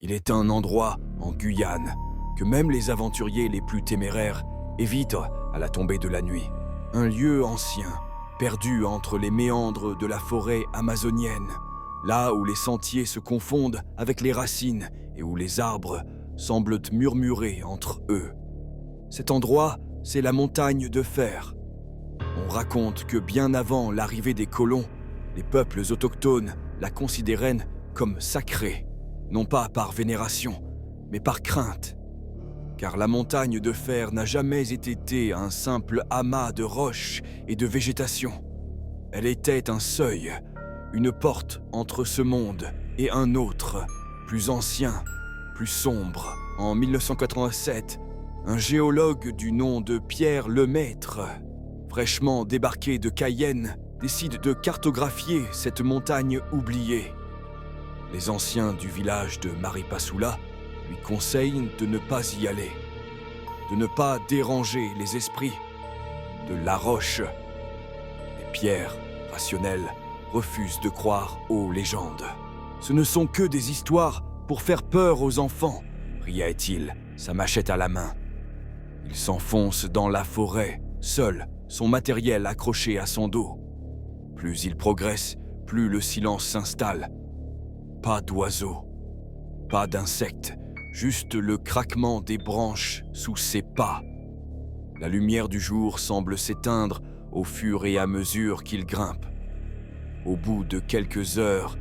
Il est un endroit, en Guyane, que même les aventuriers les plus téméraires évitent à la tombée de la nuit. Un lieu ancien, perdu entre les méandres de la forêt amazonienne, là où les sentiers se confondent avec les racines et où les arbres semblent murmurer entre eux. Cet endroit, c'est la montagne de fer. On raconte que bien avant l'arrivée des colons, les peuples autochtones la considéraient comme sacrée, non pas par vénération, mais par crainte. Car la montagne de fer n'a jamais été un simple amas de roches et de végétation. Elle était un seuil, une porte entre ce monde et un autre, plus ancien, plus sombre. En 1987, un géologue du nom de Pierre Lemaître, fraîchement débarqué de Cayenne, décide de cartographier cette montagne oubliée. Les anciens du village de Maripasoula lui conseillent de ne pas y aller, de ne pas déranger les esprits de La Roche. Et Pierre, rationnel, refuse de croire aux légendes. Ce ne sont que des histoires pour faire peur aux enfants, riait-il, sa machette à la main. Il s'enfonce dans la forêt, seul, son matériel accroché à son dos. Plus il progresse, plus le silence s'installe. Pas d'oiseaux, pas d'insectes, juste le craquement des branches sous ses pas. La lumière du jour semble s'éteindre au fur et à mesure qu'il grimpe. Au bout de quelques heures,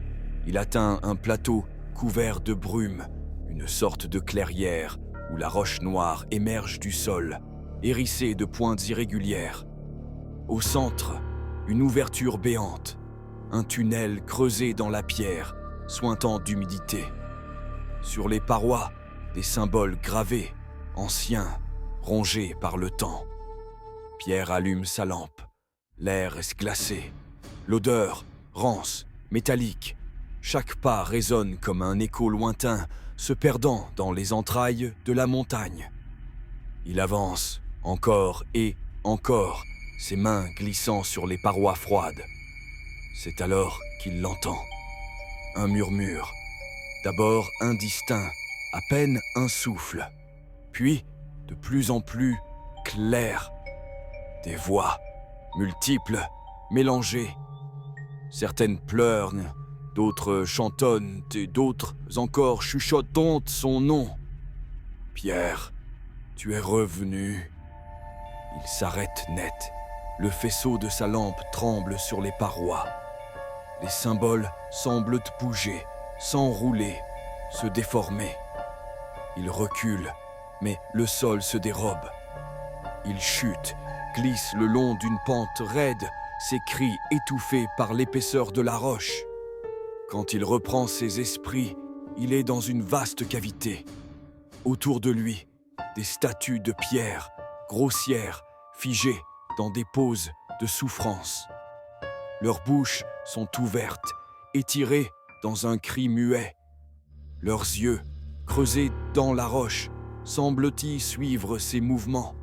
il atteint un plateau couvert de brume, une sorte de clairière où la roche noire émerge du sol, hérissée de pointes irrégulières. Au centre, une ouverture béante, un tunnel creusé dans la pierre, suintant d'humidité. Sur les parois, des symboles gravés, anciens, rongés par le temps. Pierre allume sa lampe. L'air est glacé. L'odeur, rance, métallique. Chaque pas résonne comme un écho lointain, se perdant dans les entrailles de la montagne. Il avance, encore et encore, ses mains glissant sur les parois froides. C'est alors qu'il l'entend. Un murmure, d'abord indistinct, à peine un souffle, puis de plus en plus clair. Des voix, multiples, mélangées. Certaines pleurent, d'autres chantonnent et d'autres encore chuchotent son nom. « Pierre, tu es revenu. » Il s'arrête net. Le faisceau de sa lampe tremble sur les parois. Les symboles semblent bouger, s'enrouler, se déformer. Il recule, mais le sol se dérobe. Il chute, glisse le long d'une pente raide, ses cris étouffés par l'épaisseur de la roche. Quand il reprend ses esprits, il est dans une vaste cavité. Autour de lui, des statues de pierre, grossières, figées dans des poses de souffrance. Leurs bouches sont ouvertes, étirées dans un cri muet. Leurs yeux, creusés dans la roche, semblent y suivre ses mouvements.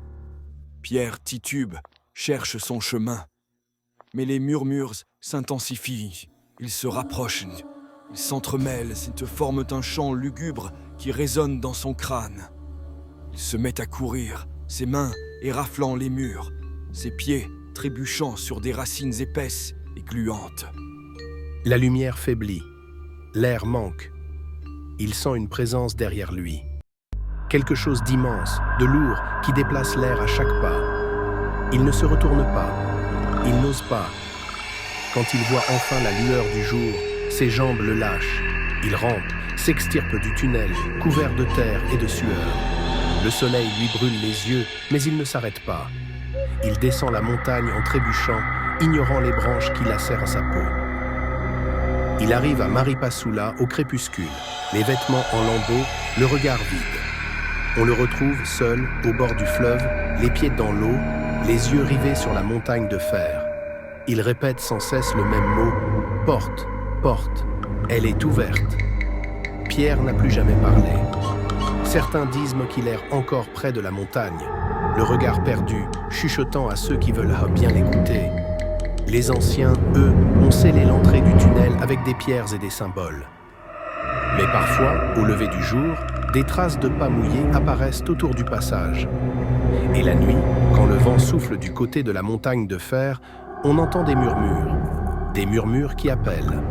Pierre titube, cherche son chemin. Mais les murmures s'intensifient, ils se rapprochent, ils s'entremêlent, se forment un chant lugubre qui résonne dans son crâne. Il se met à courir, ses mains éraflant les murs, ses pieds trébuchant sur des racines épaisses et gluantes. La lumière faiblit, l'air manque. Il sent une présence derrière lui. Quelque chose d'immense, de lourd, qui déplace l'air à chaque pas. Il ne se retourne pas, il n'ose pas. Quand il voit enfin la lueur du jour, ses jambes le lâchent. Il rampe, s'extirpe du tunnel, couvert de terre et de sueur. Le soleil lui brûle les yeux, mais il ne s'arrête pas. Il descend la montagne en trébuchant, ignorant les branches qui lacèrent sa peau. Il arrive à Maripasoula au crépuscule, les vêtements en lambeaux, le regard vide. On le retrouve seul, au bord du fleuve, les pieds dans l'eau, les yeux rivés sur la montagne de fer. Il répète sans cesse le même mot, « Porte, porte, elle est ouverte ». Pierre n'a plus jamais parlé. Certains disent qu'il erre encore près de la montagne, le regard perdu, chuchotant à ceux qui veulent bien l'écouter. Les anciens, eux, ont scellé l'entrée du tunnel avec des pierres et des symboles. Mais parfois, au lever du jour, des traces de pas mouillés apparaissent autour du passage. Et la nuit, quand le vent souffle du côté de la montagne de fer, on entend des murmures qui appellent.